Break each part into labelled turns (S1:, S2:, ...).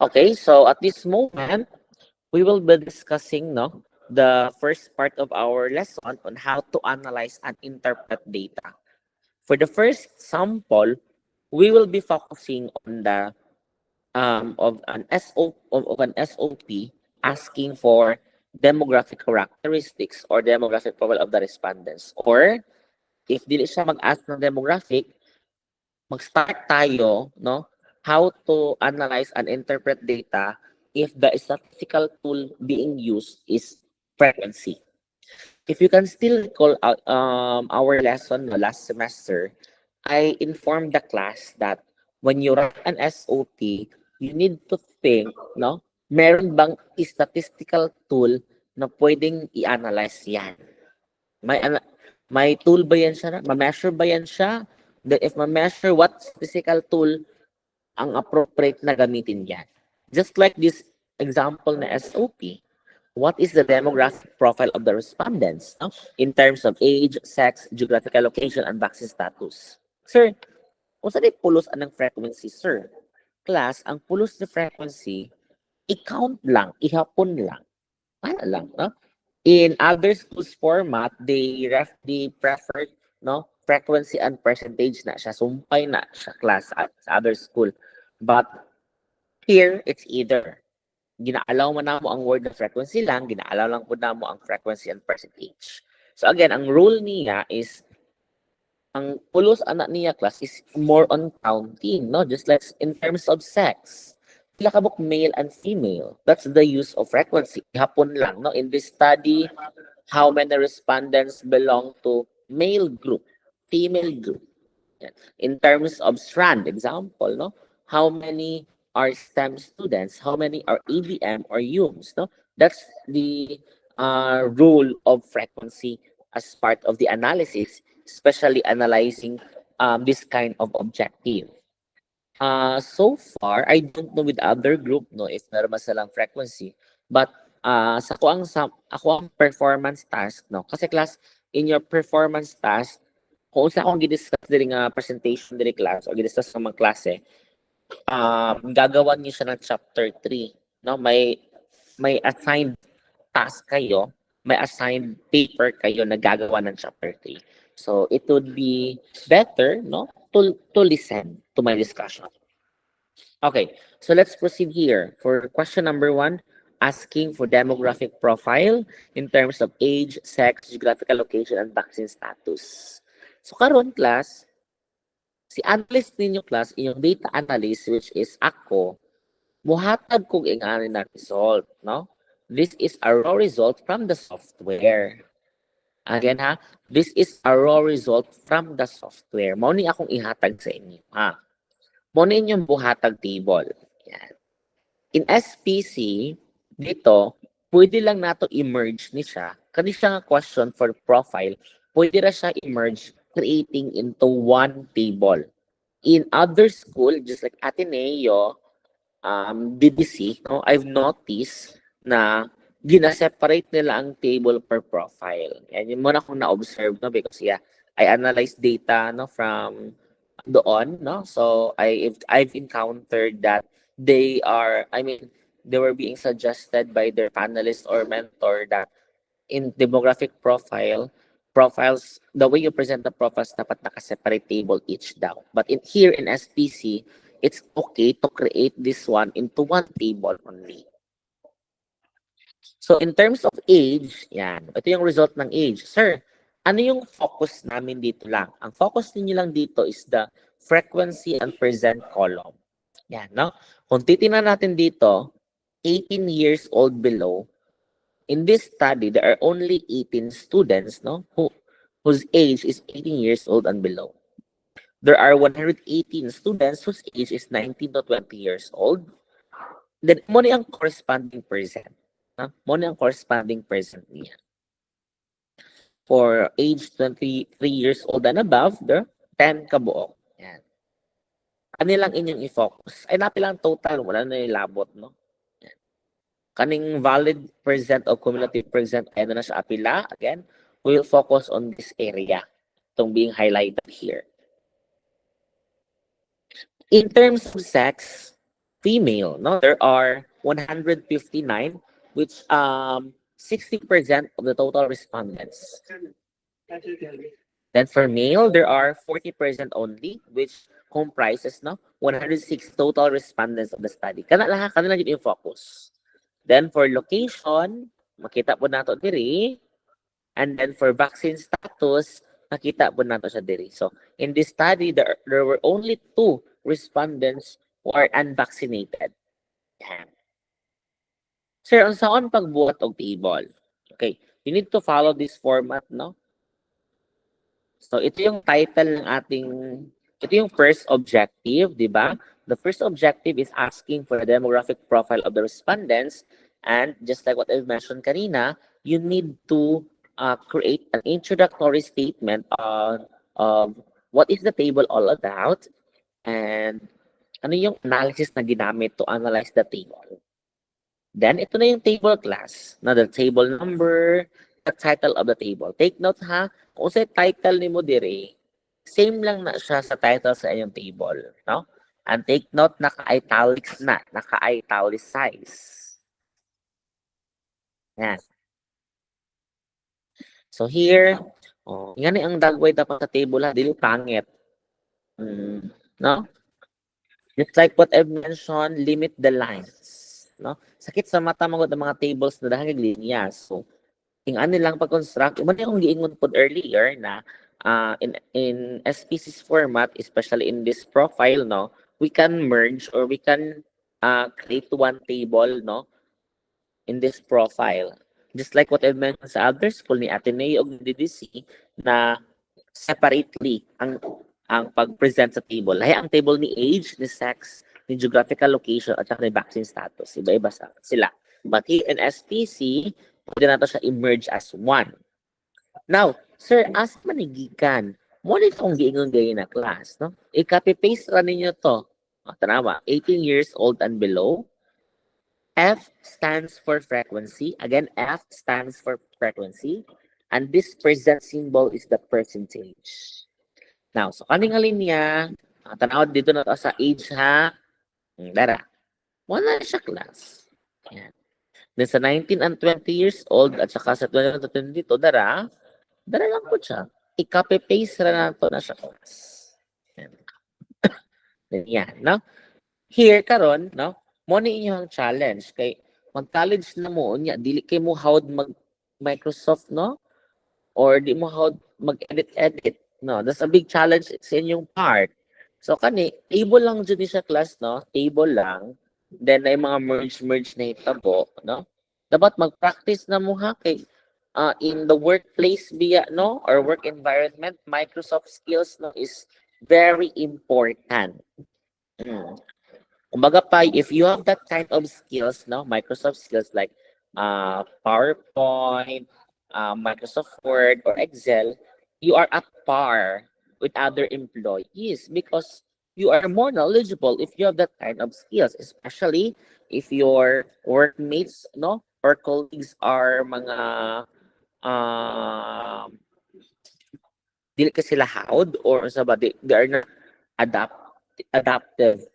S1: Okay, so at this moment, we will be discussing the first part of our lesson on how to analyze and interpret data. For the first sample, we will be focusing on the of an SOP asking for demographic characteristics or demographic profile of the respondents. Or if dili siya mag-ask ng demographic, mag-start tayo how to analyze and interpret data if the statistical tool being used is frequency. If you can still recall our lesson last semester, I informed the class that when you write an SOP, you need to think, meron bang statistical tool na pwedeng i-analyze yan? May tool ba yan siya? Ma-measure ba yan siya? Then if ma-measure, what statistical tool ang appropriate na gamitin yan? Just like this example na SOP, what is the demographic profile of the respondents in terms of age, sex, geographical location, and vaccine status? Sir, kung saan pulos anong frequency, sir? Class, ang pulos na frequency, i-count lang, ihapon lang. Ano lang, In other schools format, they prefer frequency and percentage na siya. Sumpay na siya class at sa other school. But here, it's either. Ginaalaw mo na mo ang word na frequency lang, ginaalaw lang po na mo ang frequency and percentage. So again, ang rule niya is, ang pulos anak niya class is more on counting, just like in terms of sex. Pila ka buk male and female. That's the use of frequency. Hapon lang, in this study, how many respondents belong to male group, female group. In terms of strand, example, how many are STEM students, how many are ABM or UMS, That's the rule of frequency as part of the analysis, especially analyzing this kind of objective. So far, I don't know with other group if meron man silang frequency, but sa ako ang performance task kasi class, in your performance task, kung sa akong gidiscuss diri nga presentation diri class o gidiscuss sa mga klase, gagawan niyo siya ng chapter 3, may assigned task kayo, may assigned paper kayo na gagawa ng chapter 3. So it would be better to listen to my discussion. Okay, so let's proceed here for question number 1, asking for demographic profile in terms of age, sex, geographical location, and vaccine status. So karon class, si analyst ninyo class, inyong data analyst, which is ako, muhatag kong ingani na result, This is a raw result from the software. Again ha, this is a raw result from the software. Mao ni akong ihatag sa inyo, ha. Mao ni inyong buhatag table. Yan. In SPC, dito, pwede lang nato i-merge ni siya. Kani siya nga question for profile, pwede ra siya i-merge creating into one table. In other school, just like Ateneo, BBC, I've noticed na gina-separate nila ang table per profile. Yan yung muna akong na-observe, because I analyze data from doon, So I've encountered that they were being suggested by their panelists or mentor that in demographic profiles, the way you present the profiles, dapat naka-separate table each daw. But here in SPC, it's okay to create this one into one table only. So in terms of age, yan. Ito yung result ng age. Sir, ano yung focus namin dito lang? Ang focus niyo lang dito is the frequency and present column. Yan, Kung titingnan natin dito, 18 years old below, in this study, there are only 18 students, whose age is 18 years old and below. There are 118 students whose age is 19 to 20 years old. Then, mo na ang corresponding percent. Mo na ang corresponding percent niya. For age 23 years old and above, there 10 kabuok. Yan. Kanilang inyong i-focus. Ay, napilang total, wala na ilabot, Yan. Kaning valid percent o cumulative percent, ay na siya apila. Again, we will focus on this area. Itong being highlighted here. In terms of sex, female, no? There are 159, which 60% of the total respondents. Then for male, there are 40% only, which comprises, no, 106 total respondents of the study. Kanila yun yung focus. Then for location, makita po nato diri. And then for vaccine status, makita po nato siya diri. So in this study, there were only 2 respondents who are unvaccinated. Yan. Sir, ang saan pagbuhat og table? Okay, you need to follow this format, no? So ito yung title ng ito yung first objective, di ba? The first objective is asking for a demographic profile of the respondents. And just like what I've mentioned kanina, you need to create an introductory statement on what is the table all about and ano yung analysis na ginamit to analyze the table. Then, ito na yung table class. Na the table number, the title of the table. Take note ha, kung sa title ni mo dire, same lang na siya sa title sa inyong table. No? And take note, naka-italics na, naka-italicize. Yan. So here, yan ang dagway dapat sa table ha, dili pangit. No? Just like what I've mentioned, limit the lines. No? Sakit sa mata mga mga tables na dahil linya. So, ano lang pag-construct, man yung giingon po earlier na in SPC's format, especially in this profile, no, we can merge or we can create one table, no, in this profile. Just like what I mentioned sa other school ni Ateneo o DDC na separately ang pag-present sa table. Lahi ang table ni age, ni sex, ni geographical location at saka ni vaccine status. Iba-iba sila. But here in SPC, pwede nato siya emerge as one. Now, sir, as manigikan, mo rin itong giingon gayon na class, no? I-copy-paste ra ninyo to. Tanawa, 18 years old and below. F stands for frequency. Again, F stands for frequency. And this present symbol is the percentage. Now, so kaning linya, tanaw dito na to sa age ha. Dara. Wala siya class. Yan. Then sa 19 and 20 years old at saka sa 21 to 22, dara lang po siya. I-copy-paste na to na siya class. Yan. Yan, no? Here, karon, no? Mo ni inyong challenge. Kay mag-college na mo, nya, dili kay mo hawd mag-Microsoft, no? Or di mo hawd mag-edit-edit. No, that's a big challenge sa inyong part. So kani, table lang dyan siya class, no? Table lang. Then ay mga merge na hitabo, no? Dapat mag-practice na mo ha kay in the workplace via, no, or work environment, Microsoft skills, no, is very important. Kumbaga pa, if you have that kind of skills, no, Microsoft skills like PowerPoint, Microsoft Word, or Excel, you are at par with other employees because you are more knowledgeable if you have that kind of skills, especially if your workmates, no, or colleagues are mga dili ka sila hawd or sabadi, they are not adaptive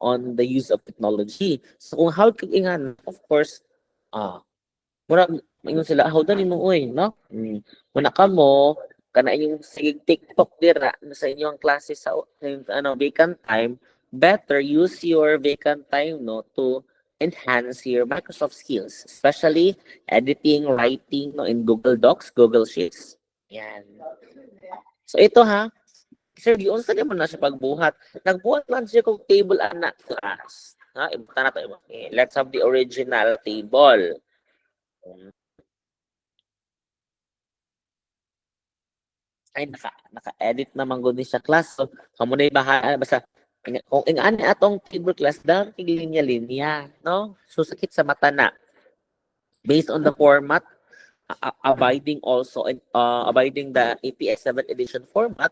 S1: on the use of technology. So kung hawd kag ingan, of course, mura ingon sila hawdan nimo oy, no? Muna ka mo kana yung sige TikTok dira sa inyong klase sa vacant time, better use your vacant time, no, to enhance your Microsoft skills, especially editing, writing, no, in Google Docs, Google Sheets. Yan. So ito ha, sir, yun sa mo na siya pagbuhat. Nagbuhat lang siya kung table anak class. Ha, ibutan na to. Okay. Let's have the original table. Ay, naka-edit naman gud ni sa class. So, kamo na bahala basta kung ingani atong table class daw linya-linya, no? So sakit sa mata na. Based on the format, abiding also and abiding the APS 7th edition format,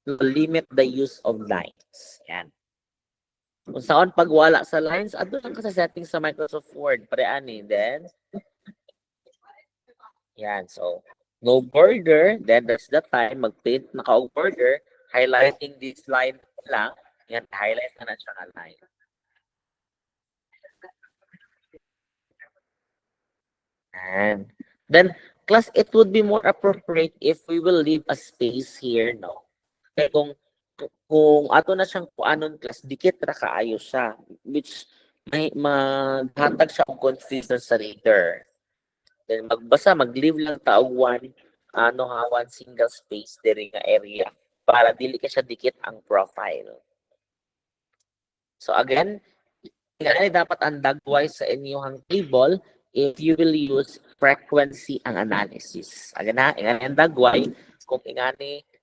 S1: to limit the use of lines. Yan. Kung saan pagwala sa lines, ato lang ka sa settings sa Microsoft Word. Pareani. Then, yan. So, no border. Then, that's the time. Mag-print naka-border. Highlighting this line lang. Yan. Highlight na siya ka line. Yan. Then, class, it would be more appropriate if we will leave a space here, no? Kaya kung ato na siyang kuanon class, dikit ra kaayo siya, which may maghatag siya og confusion sa reader. Then magbasa, mag-leave lang ta og one single space diri nga area para dili ka siya dikit ang profile. So again, dapat ang dagwise sa inyong table if you will use frequency ang analysis. Again na, ang dagway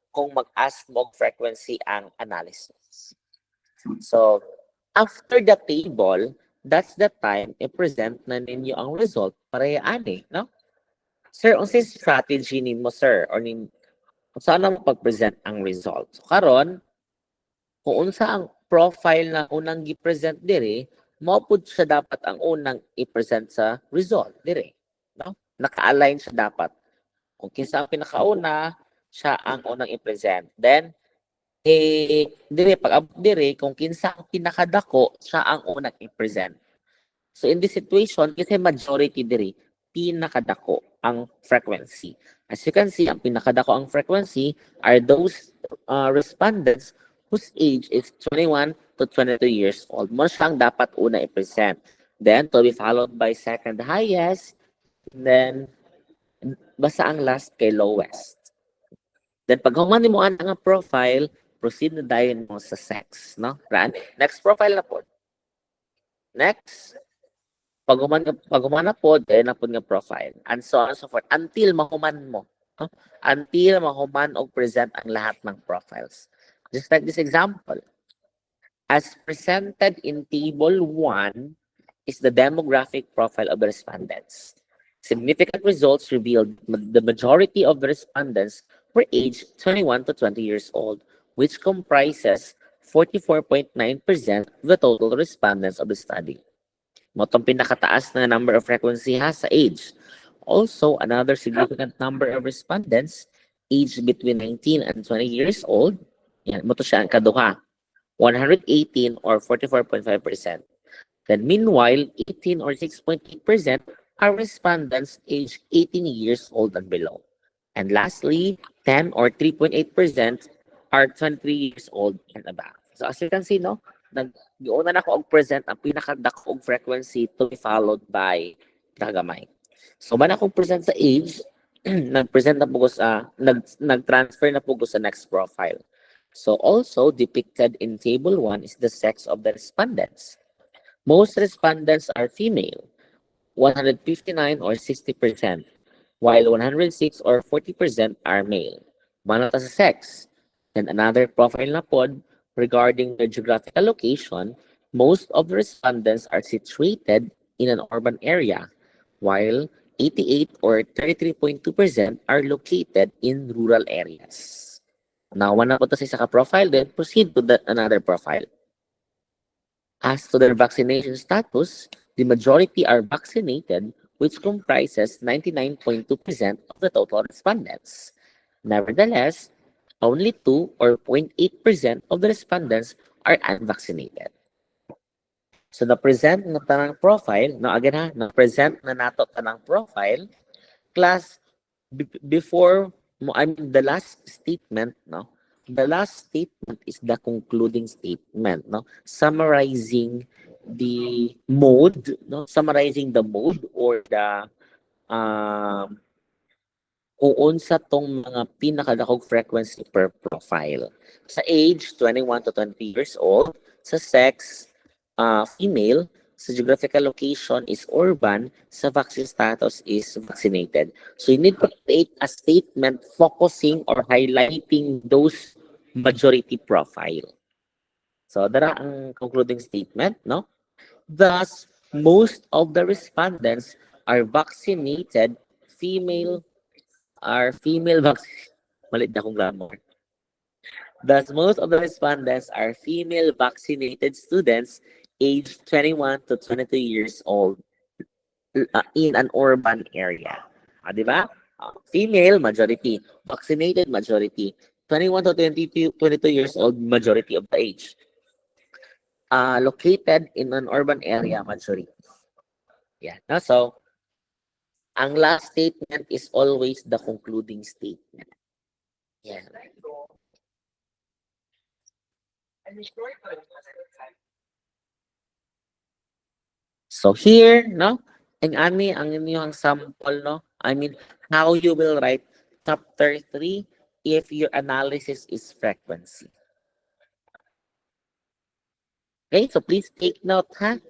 S1: kung mag-ask mo frequency ang analysis. So, after the table, that's the time i-present na ninyo ang result para ani, no? Sir, unsay strategy nimo, sir? Or saan mo pag-present ang result? So, karon, kung unsa ang profile na unang gi-present diri, maupod siya dapat ang unang i-present sa result diri, no? Naka-align siya dapat. Kung kinsa ang pinakauna, siya ang unang i-present. Then, dire, kung kinsa ang pinakadako, siya ang unang i-present. So, in this situation, kasi majority dire, pinakadako ang frequency. As you can see, ang pinakadako ang frequency are those respondents whose age is 21 to 22 years old. Mo siyang dapat una i-present. Then, to be followed by second highest, then, basta ang last kay lowest. Then pag human mo ang profile, proceed na dayon mo sa sex, no? Next profile na po. Next, pag human na po, na po nga profile. And so on and so forth. Until mahuman mo. No? Until mahuman o present ang lahat ng profiles. Just like this example. As presented in table 1 is the demographic profile of the respondents. Significant results revealed the majority of the respondents were aged 21 to 20 years old, which comprises 44.9% of the total respondents of the study. Motong pinakataas na number of frequency ha sa age. Also, another significant number of respondents aged between 19 and 20 years old. Yan, moto siya ang kaduha. 118 or 44.5%. Then meanwhile, 18 or 6.8% are respondents aged 18 years old and below. And lastly, 10 or 3.8% are 23 years old and above. So as you can see, no, nag-iuna na ako og present ang pinakadakong frequency to be followed by kagamay. So man akong present sa age, nag-present na po sa nag-transfer na po sa next profile. So also depicted in table 1 is the sex of the respondents. Most respondents are female, 159 or 60%, while 106 or 40% are male. Manata sa sex. And another profile na pod regarding their geographical location, most of the respondents are situated in an urban area, while 88 or 33.2% are located in rural areas. Now, na po sa isa ka profile, then proceed to another profile. As to their vaccination status, the majority are vaccinated, which comprises 99.2% of the total respondents. Nevertheless, only 2 or 0.8% of the respondents are unvaccinated. So, na-present na tanang profile, na-present na nato tanang profile, class, before the last statement, no? The last statement is the concluding statement, no? Summarizing the mode, no? Summarizing the mode or the kung unsa tong mga pinakadakog frequency per profile. Sa age, 21 to 20 years old. Sa sex, female. Sa geographical location is urban. Sa vaccine status is vaccinated. So you need to create a statement focusing or highlighting those majority profile. So dara ang concluding statement, no? Thus, most of the respondents are vaccinated female malit na akong grammar. Thus, most of the respondents are female vaccinated students aged 21 to 22 years old in an urban area. Di ba? Female, majority. Vaccinated, majority. 21 to 22 years old, majority of the age. Located in an urban area, majority. Yeah. So, Ang last statement is always the concluding statement. Yan. So here, no, ang inyong sample, no, I mean, how you will write chapter 3 if your analysis is frequency. Okay, so please take note, ha?